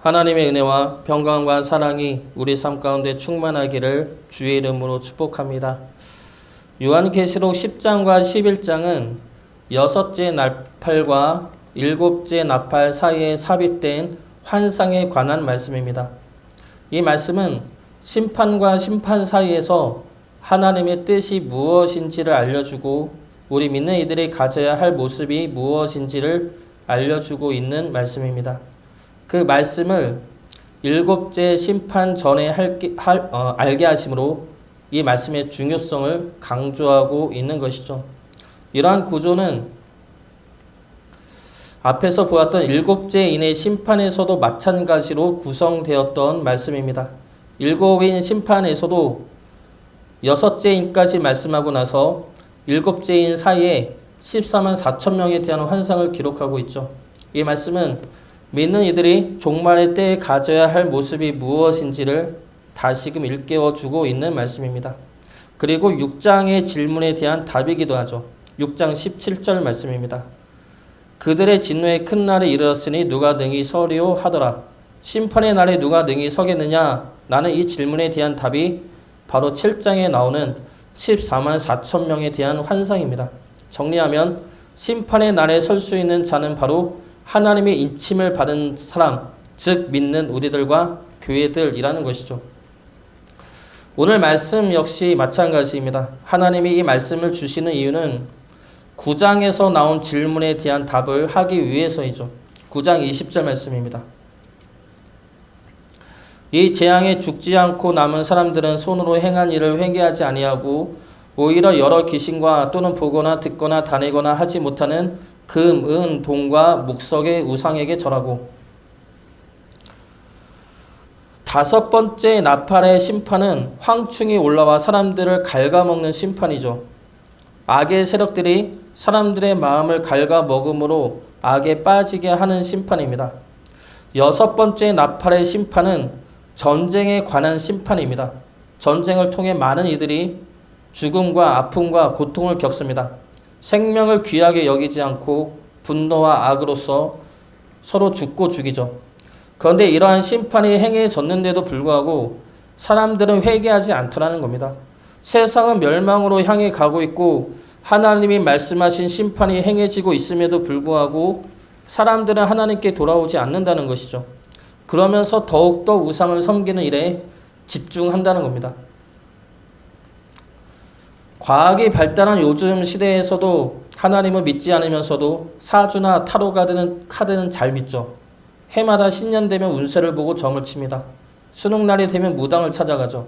하나님의 은혜와 평강과 사랑이 우리 삶 가운데 충만하기를 주의 이름으로 축복합니다. 요한계시록 10장과 11장은 여섯째 나팔과 일곱째 나팔 사이에 삽입된 환상에 관한 말씀입니다. 이 말씀은 심판과 심판 사이에서 하나님의 뜻이 무엇인지를 알려주고 우리 믿는 이들이 가져야 할 모습이 무엇인지를 알려주고 있는 말씀입니다. 그 말씀을 일곱째 심판 전에 알게 하심으로 이 말씀의 중요성을 강조하고 있는 것이죠. 이러한 구조는 앞에서 보았던 일곱째인의 심판에서도 마찬가지로 구성되었던 말씀입니다. 일곱인 심판에서도 여섯째인까지 말씀하고 나서 일곱째인 사이에 14만 4천 명에 대한 환상을 기록하고 있죠. 이 말씀은 믿는 이들이 종말의 때에 가져야 할 모습이 무엇인지를 다시금 일깨워주고 있는 말씀입니다. 그리고 6장의 질문에 대한 답이기도 하죠. 6장 17절 말씀입니다. 그들의 진노의 큰 날에 이르렀으니 누가 능히 서리오 하더라. 심판의 날에 누가 능히 서겠느냐? 나는 이 질문에 대한 답이 바로 7장에 나오는 14만 4천 명에 대한 환상입니다. 정리하면 심판의 날에 설 수 있는 자는 바로 하나님의 인침을 받은 사람, 즉 믿는 우리들과 교회들이라는 것이죠. 오늘 말씀 역시 마찬가지입니다. 하나님이 이 말씀을 주시는 이유는 9장에서 나온 질문에 대한 답을 하기 위해서이죠. 9장 20절 말씀입니다. 이 재앙에 죽지 않고 남은 사람들은 손으로 행한 일을 회개하지 아니하고 오히려 여러 귀신과 또는 보거나 듣거나 다니거나 하지 못하는 금, 은, 동과 목석의 우상에게 절하고 다섯 번째 나팔의 심판은 황충이 올라와 사람들을 갉아먹는 심판이죠. 악의 세력들이 사람들의 마음을 갉아먹음으로 악에 빠지게 하는 심판입니다. 여섯 번째 나팔의 심판은 전쟁에 관한 심판입니다. 전쟁을 통해 많은 이들이 죽음과 아픔과 고통을 겪습니다. 생명을 귀하게 여기지 않고 분노와 악으로서 서로 죽고 죽이죠. 그런데 이러한 심판이 행해졌는데도 불구하고 사람들은 회개하지 않더라는 겁니다. 세상은 멸망으로 향해 가고 있고 하나님이 말씀하신 심판이 행해지고 있음에도 불구하고 사람들은 하나님께 돌아오지 않는다는 것이죠. 그러면서 더욱더 우상을 섬기는 일에 집중한다는 겁니다. 과학이 발달한 요즘 시대에서도 하나님을 믿지 않으면서도 사주나 타로 카드는 잘 믿죠. 해마다 신년 되면 운세를 보고 점을 칩니다. 수능날이 되면 무당을 찾아가죠.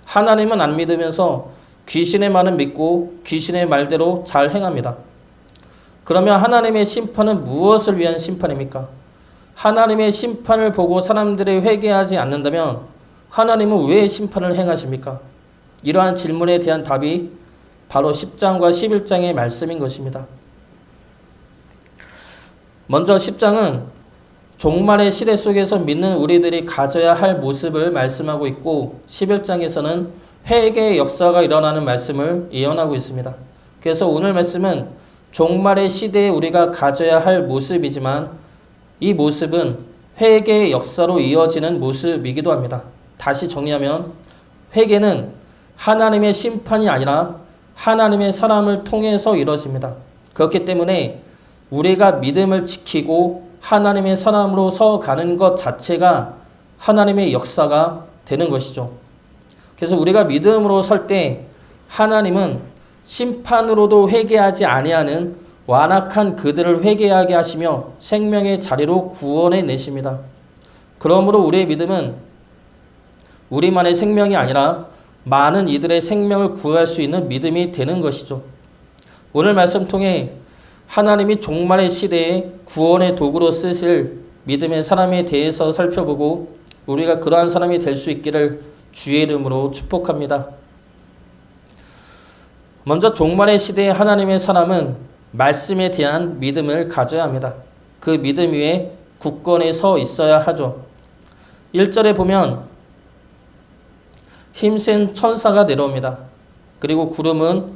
하나님은 안 믿으면서 귀신의 말은 믿고 귀신의 말대로 잘 행합니다. 그러면 하나님의 심판은 무엇을 위한 심판입니까? 하나님의 심판을 보고 사람들이 회개하지 않는다면 하나님은 왜 심판을 행하십니까? 이러한 질문에 대한 답이 바로 10장과 11장의 말씀인 것입니다. 먼저 10장은 종말의 시대 속에서 믿는 우리들이 가져야 할 모습을 말씀하고 있고 11장에서는 회개의 역사가 일어나는 말씀을 예언하고 있습니다. 그래서 오늘 말씀은 종말의 시대에 우리가 가져야 할 모습이지만 이 모습은 회개의 역사로 이어지는 모습이기도 합니다. 다시 정리하면 회개는 하나님의 심판이 아니라 하나님의 사람을 통해서 이루어집니다. 그렇기 때문에 우리가 믿음을 지키고 하나님의 사람으로 서가는 것 자체가 하나님의 역사가 되는 것이죠. 그래서 우리가 믿음으로 설 때 하나님은 심판으로도 회개하지 아니하는 완악한 그들을 회개하게 하시며 생명의 자리로 구원해 내십니다. 그러므로 우리의 믿음은 우리만의 생명이 아니라 많은 이들의 생명을 구할 수 있는 믿음이 되는 것이죠. 오늘 말씀 통해 하나님이 종말의 시대에 구원의 도구로 쓰실 믿음의 사람에 대해서 살펴보고 우리가 그러한 사람이 될 수 있기를 주의 이름으로 축복합니다. 먼저 종말의 시대에 하나님의 사람은 말씀에 대한 믿음을 가져야 합니다. 그 믿음 위에 굳건히 서 있어야 하죠. 1절에 보면 힘센 천사가 내려옵니다. 그리고 구름은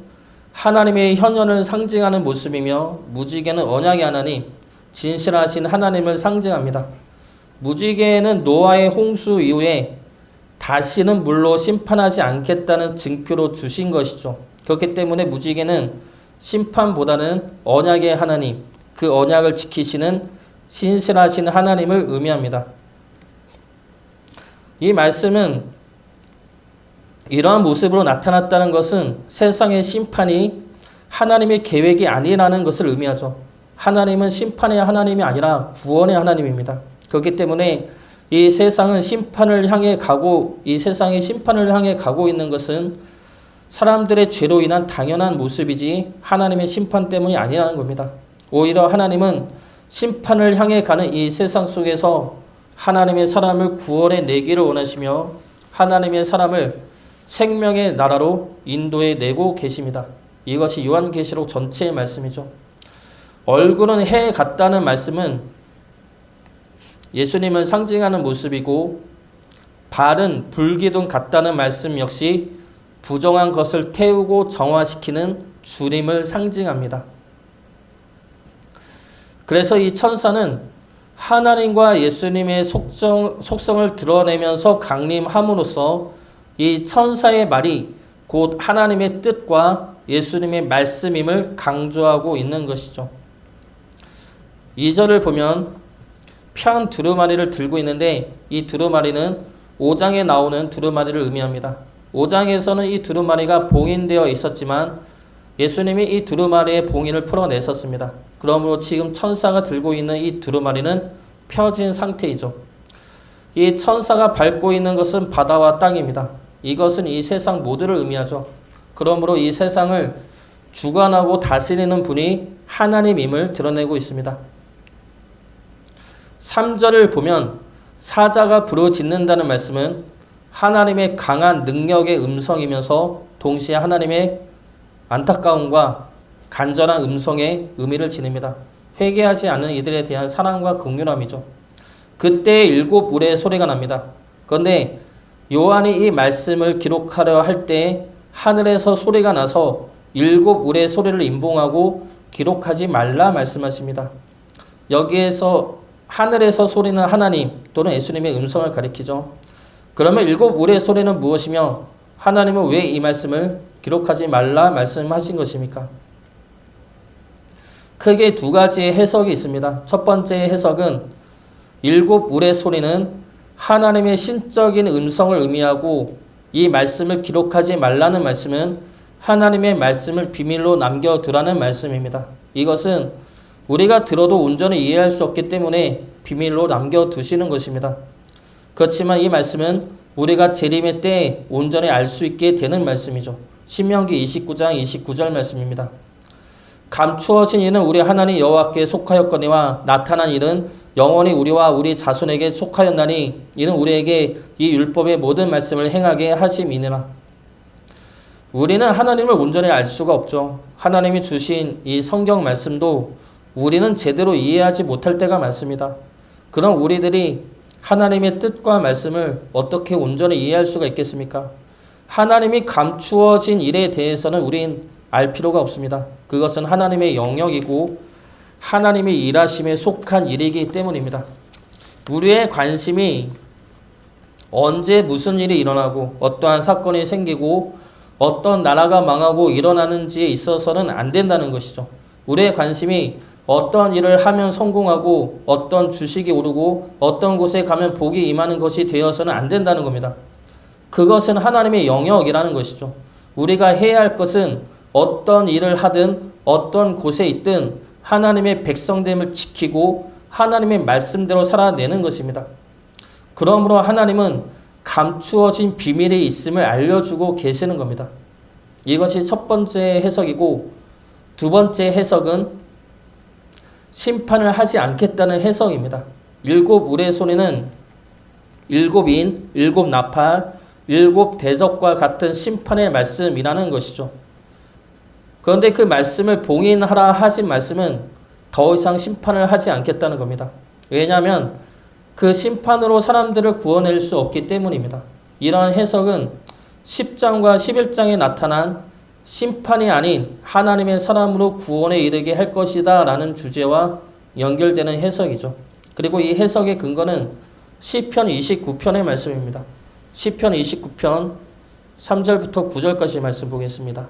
하나님의 현현을 상징하는 모습이며 무지개는 언약의 하나님, 진실하신 하나님을 상징합니다. 무지개는 노아의 홍수 이후에 다시는 물로 심판하지 않겠다는 증표로 주신 것이죠. 그렇기 때문에 무지개는 심판보다는 언약의 하나님, 그 언약을 지키시는 신실하신 하나님을 의미합니다. 이 말씀은 이러한 모습으로 나타났다는 것은 세상의 심판이 하나님의 계획이 아니라는 것을 의미하죠. 하나님은 심판의 하나님이 아니라 구원의 하나님입니다. 그렇기 때문에 이 세상의 심판을 향해 가고 있는 것은 사람들의 죄로 인한 당연한 모습이지 하나님의 심판 때문이 아니라는 겁니다. 오히려 하나님은 심판을 향해 가는 이 세상 속에서 하나님의 사람을 구원해 내기를 원하시며 하나님의 사람을 생명의 나라로 인도해 내고 계십니다. 이것이 요한계시록 전체의 말씀이죠. 얼굴은 해 같다는 말씀은 예수님을 상징하는 모습이고, 발은 불기둥 같다는 말씀 역시 부정한 것을 태우고 정화시키는 주림을 상징합니다. 그래서 이 천사는 하나님과 예수님의 속성을 드러내면서 강림함으로써 이 천사의 말이 곧 하나님의 뜻과 예수님의 말씀임을 강조하고 있는 것이죠. 2절을 보면 편 두루마리를 들고 있는데, 이 두루마리는 5장에 나오는 두루마리를 의미합니다. 5장에서는 이 두루마리가 봉인되어 있었지만 예수님이 이 두루마리의 봉인을 풀어내셨습니다. 그러므로 지금 천사가 들고 있는 이 두루마리는 펴진 상태이죠. 이 천사가 밟고 있는 것은 바다와 땅입니다. 이것은 이 세상 모두를 의미하죠. 그러므로 이 세상을 주관하고 다스리는 분이 하나님임을 드러내고 있습니다. 3절을 보면 사자가 부르짖는다는 말씀은 하나님의 강한 능력의 음성이면서 동시에 하나님의 안타까움과 간절한 음성의 의미를 지닙니다. 회개하지 않는 이들에 대한 사랑과 긍휼함이죠. 그때 7 울의 소리가 납니다. 그런데 요한이 이 말씀을 기록하려 할 때 하늘에서 소리가 나서 7 울의 소리를 임봉하고 기록하지 말라 말씀하십니다. 여기에서 하늘에서 소리는 하나님 또는 예수님의 음성을 가리키죠. 그러면 7 울의 소리는 무엇이며 하나님은 왜 이 말씀을 기록하지 말라 말씀하신 것입니까? 크게 2가지의 해석이 있습니다. 첫 번째 해석은 7 울의 소리는 하나님의 신적인 음성을 의미하고, 이 말씀을 기록하지 말라는 말씀은 하나님의 말씀을 비밀로 남겨두라는 말씀입니다. 이것은 우리가 들어도 온전히 이해할 수 없기 때문에 비밀로 남겨두시는 것입니다. 그렇지만 이 말씀은 우리가 재림의 때에 온전히 알 수 있게 되는 말씀이죠. 신명기 29장 29절 말씀입니다. 감추어진 이는 우리 하나님 여호와께 속하였거니와 나타난 일은 영원히 우리와 우리 자손에게 속하였나니 이는 우리에게 이 율법의 모든 말씀을 행하게 하심이니라. 우리는 하나님을 온전히 알 수가 없죠. 하나님이 주신 이 성경 말씀도 우리는 제대로 이해하지 못할 때가 많습니다. 그럼 우리들이 하나님의 뜻과 말씀을 어떻게 온전히 이해할 수가 있겠습니까? 하나님이 감추어진 일에 대해서는 우린 알 필요가 없습니다. 그것은 하나님의 영역이고 하나님의 일하심에 속한 일이기 때문입니다. 우리의 관심이 언제 무슨 일이 일어나고 어떠한 사건이 생기고 어떤 나라가 망하고 일어나는지에 있어서는 안 된다는 것이죠. 우리의 관심이 어떤 일을 하면 성공하고 어떤 주식이 오르고 어떤 곳에 가면 복이 임하는 것이 되어서는 안 된다는 겁니다. 그것은 하나님의 영역이라는 것이죠. 우리가 해야 할 것은 어떤 일을 하든 어떤 곳에 있든 하나님의 백성됨을 지키고 하나님의 말씀대로 살아내는 것입니다. 그러므로 하나님은 감추어진 비밀이 있음을 알려주고 계시는 겁니다. 이것이 첫 번째 해석이고, 2번째 해석은 심판을 하지 않겠다는 해석입니다. 7 울의 소리는 7인, 7 나팔, 7 대적과 같은 심판의 말씀이라는 것이죠. 그런데 그 말씀을 봉인하라 하신 말씀은 더 이상 심판을 하지 않겠다는 겁니다. 왜냐하면 그 심판으로 사람들을 구원할 수 없기 때문입니다. 이러한 해석은 10장과 11장에 나타난 심판이 아닌 하나님의 사람으로 구원에 이르게 할 것이다 라는 주제와 연결되는 해석이죠. 그리고 이 해석의 근거는 시편 29편의 말씀입니다. 시편 29편 3절부터 9절까지 말씀 보겠습니다.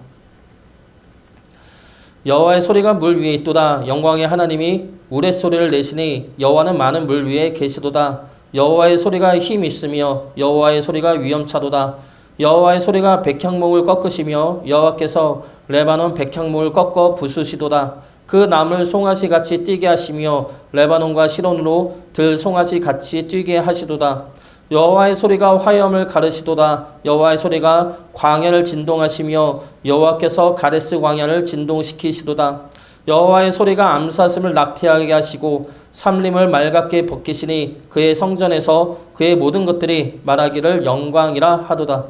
여호와의 소리가 물 위에 있도다. 영광의 하나님이 우레소리를 내시니 여호와는 많은 물 위에 계시도다. 여호와의 소리가 힘 있으며 여호와의 소리가 위엄차도다. 여호와의 소리가 백향목을 꺾으시며 여호와께서 레바논 백향목을 꺾어 부수시도다. 그 나무를 송아지 같이 뛰게 하시며 레바논과 시론으로 들 송아지 같이 뛰게 하시도다. 여호와의 소리가 화염을 가르시도다. 여호와의 소리가 광야를 진동하시며 여호와께서 가데스 광야를 진동시키시도다. 여호와의 소리가 암사슴을 낙태하게 하시고 삼림을 맑게 벗기시니 그의 성전에서 그의 모든 것들이 말하기를 영광이라 하도다.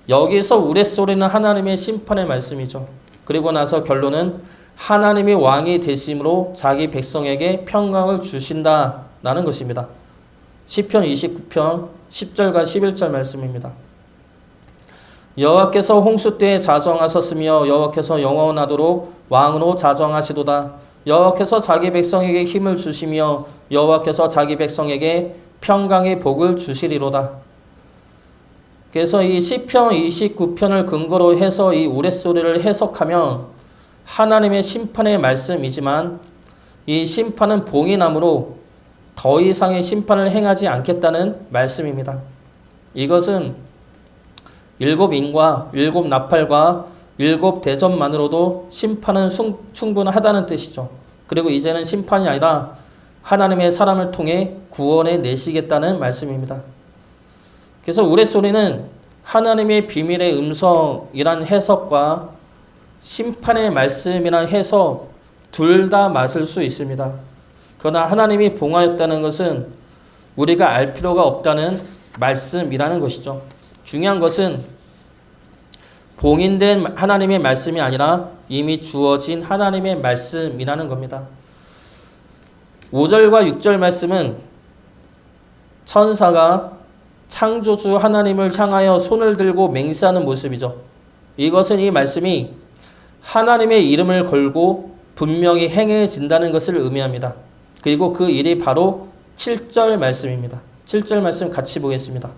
여기서 우레소리는 하나님의 심판의 말씀이죠. 그리고 나서 결론은 하나님이 왕이 되심으로 자기 백성에게 평강을 주신다라는 것입니다. 시편 29편 10절과 11절 말씀입니다. 여호와께서 홍수 때에 자정하셨으며 여호와께서 영원하도록 왕으로 자정하시도다. 여호와께서 자기 백성에게 힘을 주시며 여호와께서 자기 백성에게 평강의 복을 주시리로다. 그래서 이 시편 29편을 근거로 해서 이 우레소리를 해석하면 하나님의 심판의 말씀이지만 이 심판은 봉인함으로 더 이상의 심판을 행하지 않겠다는 말씀입니다. 이것은 7인과 7나팔과 7대접만으로도 심판은 충분하다는 뜻이죠. 그리고 이제는 심판이 아니라 하나님의 사람을 통해 구원해 내시겠다는 말씀입니다. 그래서 우레소리는 하나님의 비밀의 음성이란 해석과 심판의 말씀이란 해석 둘 다 맞을 수 있습니다. 그러나 하나님이 봉하였다는 것은 우리가 알 필요가 없다는 말씀이라는 것이죠. 중요한 것은 봉인된 하나님의 말씀이 아니라 이미 주어진 하나님의 말씀이라는 겁니다. 5절과 6절 말씀은 천사가 창조주 하나님을 향하여 손을 들고 맹세하는 모습이죠. 이것은 이 말씀이 하나님의 이름을 걸고 분명히 행해진다는 것을 의미합니다. 그리고 그 일이 바로 7절 말씀입니다. 7절 말씀 같이 보겠습니다.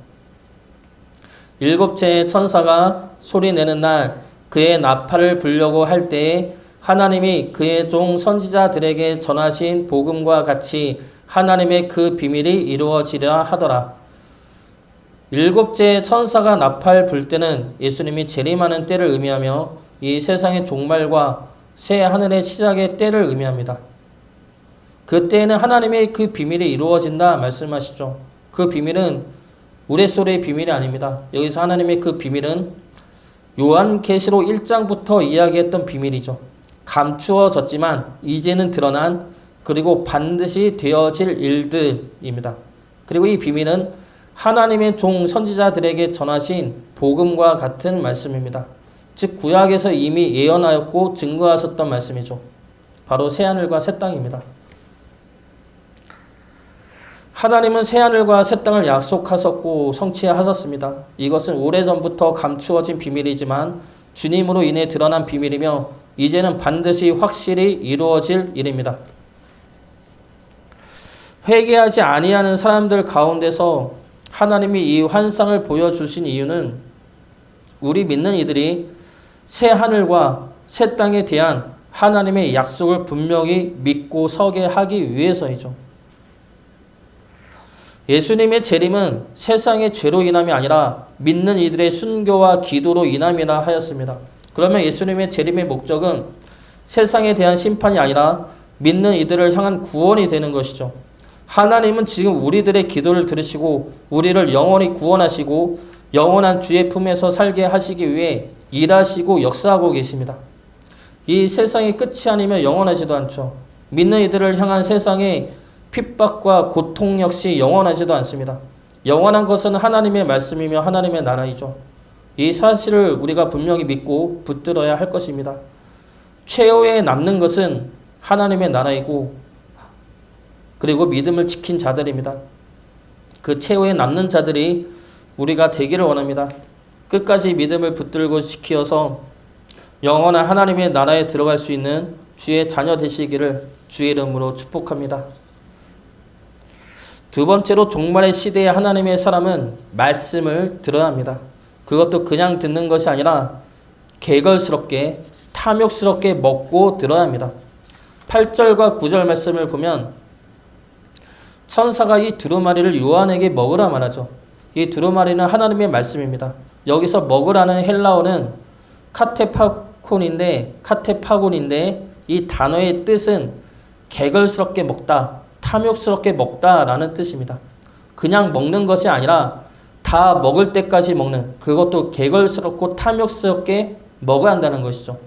일곱째의 천사가 소리내는 날 그의 나팔을 불려고 할 때에 하나님이 그의 종 선지자들에게 전하신 복음과 같이 하나님의 그 비밀이 이루어지리라 하더라. 일곱째의 천사가 나팔 불 때는 예수님이 재림하는 때를 의미하며 이 세상의 종말과 새 하늘의 시작의 때를 의미합니다. 그때에는 하나님의 그 비밀이 이루어진다 말씀하시죠. 그 비밀은 우레소리의 비밀이 아닙니다. 여기서 하나님의 그 비밀은 요한계시록 1장부터 이야기했던 비밀이죠. 감추어졌지만 이제는 드러난 그리고 반드시 되어질 일들입니다. 그리고 이 비밀은 하나님의 종 선지자들에게 전하신 복음과 같은 말씀입니다. 즉 구약에서 이미 예언하였고 증거하셨던 말씀이죠. 바로 새하늘과 새 땅입니다. 하나님은 새하늘과 새 땅을 약속하셨고 성취하셨습니다. 이것은 오래전부터 감추어진 비밀이지만 주님으로 인해 드러난 비밀이며 이제는 반드시 확실히 이루어질 일입니다. 회개하지 아니하는 사람들 가운데서 하나님이 이 환상을 보여주신 이유는 우리 믿는 이들이 새 하늘과 새 땅에 대한 하나님의 약속을 분명히 믿고 서게 하기 위해서이죠. 예수님의 재림은 세상의 죄로 인함이 아니라 믿는 이들의 순교와 기도로 인함이라 하였습니다. 그러면 예수님의 재림의 목적은 세상에 대한 심판이 아니라 믿는 이들을 향한 구원이 되는 것이죠. 하나님은 지금 우리들의 기도를 들으시고 우리를 영원히 구원하시고 영원한 주의 품에서 살게 하시기 위해 일하시고 역사하고 계십니다. 이 세상의 끝이 아니면 영원하지도 않죠. 믿는 이들을 향한 세상의 핍박과 고통 역시 영원하지도 않습니다. 영원한 것은 하나님의 말씀이며 하나님의 나라이죠. 이 사실을 우리가 분명히 믿고 붙들어야 할 것입니다. 최후에 남는 것은 하나님의 나라이고 그리고 믿음을 지킨 자들입니다. 그 최후에 남는 자들이 우리가 되기를 원합니다. 끝까지 믿음을 붙들고 지키어서 영원한 하나님의 나라에 들어갈 수 있는 주의 자녀 되시기를 주의 이름으로 축복합니다. 두 번째로 종말의 시대에 하나님의 사람은 말씀을 들어야 합니다. 그것도 그냥 듣는 것이 아니라 개걸스럽게 탐욕스럽게 먹고 들어야 합니다. 8절과 9절 말씀을 보면 천사가 이 두루마리를 요한에게 먹으라 말하죠. 이 두루마리는 하나님의 말씀입니다. 여기서 먹으라는 헬라어는 카테파곤인데 이 단어의 뜻은 개걸스럽게 먹다, 탐욕스럽게 먹다라는 뜻입니다. 그냥 먹는 것이 아니라 다 먹을 때까지 먹는, 그것도 개걸스럽고 탐욕스럽게 먹어야 한다는 것이죠.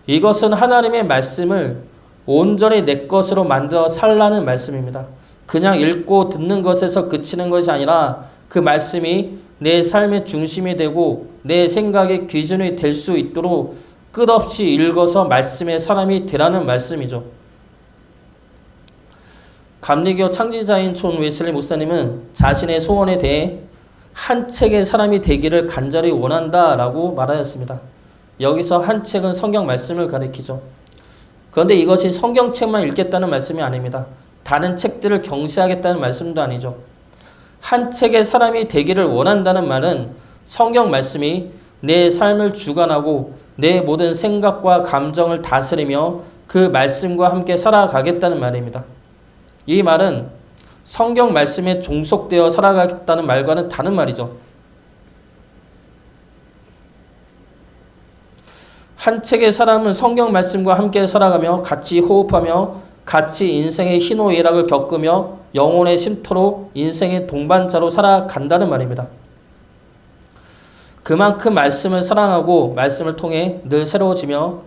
이것은 하나님의 말씀을 온전히 내 것으로 만들어 살라는 말씀입니다. 그냥 읽고 듣는 것에서 그치는 것이 아니라 그 말씀이 내 삶의 중심이 되고 내 생각의 기준이 될 수 있도록 끝없이 읽어서 말씀의 사람이 되라는 말씀이죠. 감리교 창지자인 존 웨슬리 목사님은 자신의 소원에 대해 한 책의 사람이 되기를 간절히 원한다라고 말하였습니다. 여기서 한 책은 성경 말씀을 가리키죠. 그런데 이것이 성경책만 읽겠다는 말씀이 아닙니다. 다른 책들을 경시하겠다는 말씀도 아니죠. 한 책의 사람이 되기를 원한다는 말은 성경 말씀이 내 삶을 주관하고 내 모든 생각과 감정을 다스리며 그 말씀과 함께 살아가겠다는 말입니다. 이 말은 성경 말씀에 종속되어 살아가겠다는 말과는 다른 말이죠. 한 책의 사람은 성경 말씀과 함께 살아가며 같이 호흡하며 같이 인생의 희노애락을 겪으며 영혼의 쉼터로 인생의 동반자로 살아간다는 말입니다. 그만큼 말씀을 사랑하고 말씀을 통해 늘 새로워지며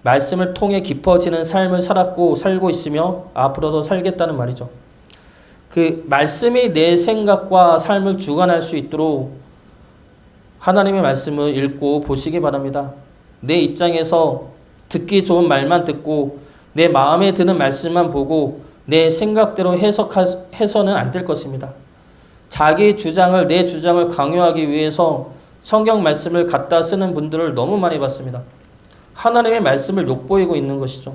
말씀을 통해 깊어지는 삶을 살았고 살고 있으며 앞으로도 살겠다는 말이죠. 그 말씀이 내 생각과 삶을 주관할 수 있도록 하나님의 말씀을 읽고 보시기 바랍니다. 내 입장에서 듣기 좋은 말만 듣고 내 마음에 드는 말씀만 보고 내 생각대로 해서는 안 될 것입니다. 자기 주장을, 내 주장을 강요하기 위해서 성경 말씀을 갖다 쓰는 분들을 너무 많이 봤습니다. 하나님의 말씀을 욕보이고 있는 것이죠.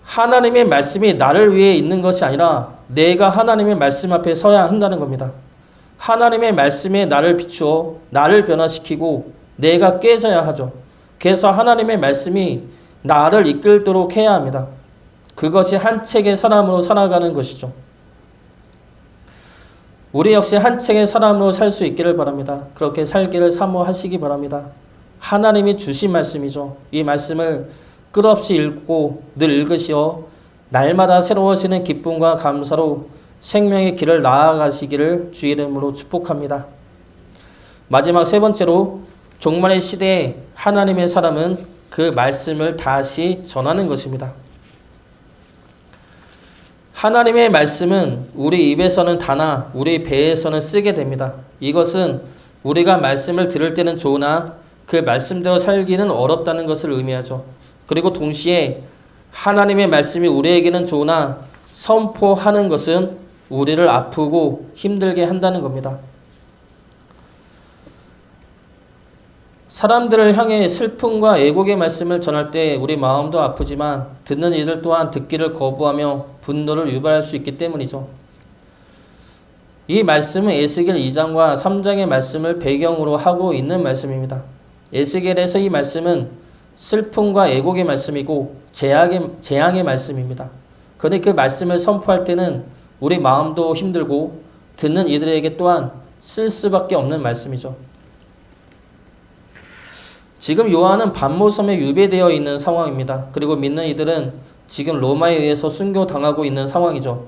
하나님의 말씀이 나를 위해 있는 것이 아니라 내가 하나님의 말씀 앞에 서야 한다는 겁니다. 하나님의 말씀에 나를 비추어 나를 변화시키고 내가 깨져야 하죠. 그래서 하나님의 말씀이 나를 이끌도록 해야 합니다. 그것이 한 책의 사람으로 살아가는 것이죠. 우리 역시 한 책의 사람으로 살 수 있기를 바랍니다. 그렇게 살기를 사모하시기 바랍니다. 하나님이 주신 말씀이죠. 이 말씀을 끝없이 읽고 늘 읽으시어 날마다 새로워지는 기쁨과 감사로 생명의 길을 나아가시기를 주의 이름으로 축복합니다. 마지막 세 번째로 종말의 시대에 하나님의 사람은 그 말씀을 다시 전하는 것입니다. 하나님의 말씀은 우리 입에서는 다나 우리 배에서는 쓰게 됩니다. 이것은 우리가 말씀을 들을 때는 좋으나 그 말씀대로 살기는 어렵다는 것을 의미하죠. 그리고 동시에 하나님의 말씀이 우리에게는 좋으나 선포하는 것은 우리를 아프고 힘들게 한다는 겁니다. 사람들을 향해 슬픔과 애곡의 말씀을 전할 때 우리 마음도 아프지만 듣는 이들 또한 듣기를 거부하며 분노를 유발할 수 있기 때문이죠. 이 말씀은 에스겔 2장과 3장의 말씀을 배경으로 하고 있는 말씀입니다. 에스겔에서 이 말씀은 슬픔과 애곡의 말씀이고 재앙의 말씀입니다. 그런데 그 말씀을 선포할 때는 우리 마음도 힘들고 듣는 이들에게 또한 쓸 수밖에 없는 말씀이죠. 지금 요한은 반모섬에 유배되어 있는 상황입니다. 그리고 믿는 이들은 지금 로마에 의해서 순교당하고 있는 상황이죠.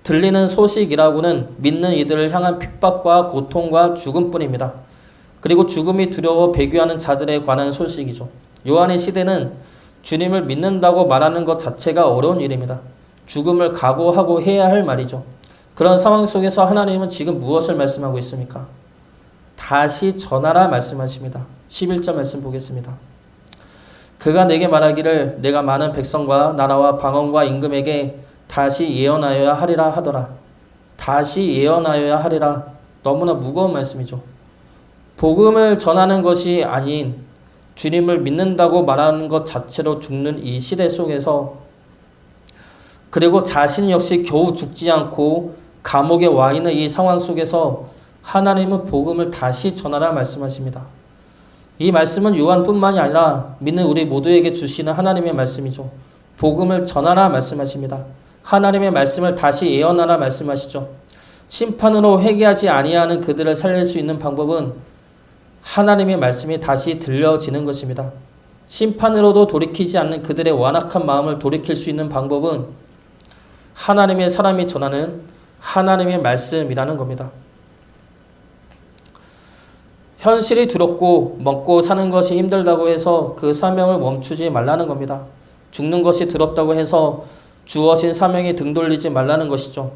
들리는 소식이라고는 믿는 이들을 향한 핍박과 고통과 죽음뿐입니다. 그리고 죽음이 두려워 배교하는 자들에 관한 소식이죠. 요한의 시대는 주님을 믿는다고 말하는 것 자체가 어려운 일입니다. 죽음을 각오하고 해야 할 말이죠. 그런 상황 속에서 하나님은 지금 무엇을 말씀하고 있습니까? 다시 전하라 말씀하십니다. 11절 말씀 보겠습니다. 그가 내게 말하기를 내가 많은 백성과 나라와 방언과 임금에게 다시 예언하여야 하리라 하더라. 다시 예언하여야 하리라. 너무나 무거운 말씀이죠. 복음을 전하는 것이 아닌 주님을 믿는다고 말하는 것 자체로 죽는 이 시대 속에서 그리고 자신 역시 겨우 죽지 않고 감옥에 와 있는 이 상황 속에서 하나님은 복음을 다시 전하라 말씀하십니다. 이 말씀은 요한뿐만이 아니라 믿는 우리 모두에게 주시는 하나님의 말씀이죠. 복음을 전하라 말씀하십니다. 하나님의 말씀을 다시 예언하라 말씀하시죠. 심판으로 회개하지 아니하는 그들을 살릴 수 있는 방법은 하나님의 말씀이 다시 들려지는 것입니다. 심판으로도 돌이키지 않는 그들의 완악한 마음을 돌이킬 수 있는 방법은 하나님의 사람이 전하는 하나님의 말씀이라는 겁니다. 현실이 두렵고 먹고 사는 것이 힘들다고 해서 그 사명을 멈추지 말라는 겁니다. 죽는 것이 두렵다고 해서 주어진 사명에 등 돌리지 말라는 것이죠.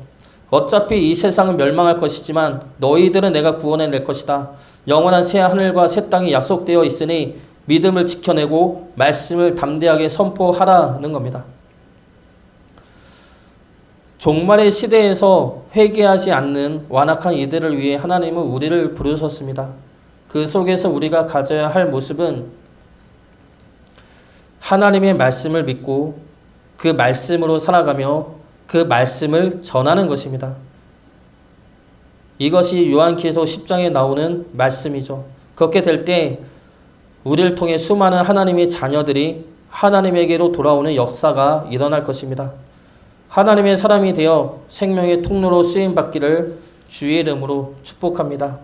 어차피 이 세상은 멸망할 것이지만 너희들은 내가 구원해낼 것이다. 영원한 새 하늘과 새 땅이 약속되어 있으니 믿음을 지켜내고 말씀을 담대하게 선포하라는 겁니다. 종말의 시대에서 회개하지 않는 완악한 이들을 위해 하나님은 우리를 부르셨습니다. 그 속에서 우리가 가져야 할 모습은 하나님의 말씀을 믿고 그 말씀으로 살아가며 그 말씀을 전하는 것입니다. 이것이 요한계시록 10장에 나오는 말씀이죠. 그렇게 될 때 우리를 통해 수많은 하나님의 자녀들이 하나님에게로 돌아오는 역사가 일어날 것입니다. 하나님의 사람이 되어 생명의 통로로 쓰임받기를 주의 이름으로 축복합니다.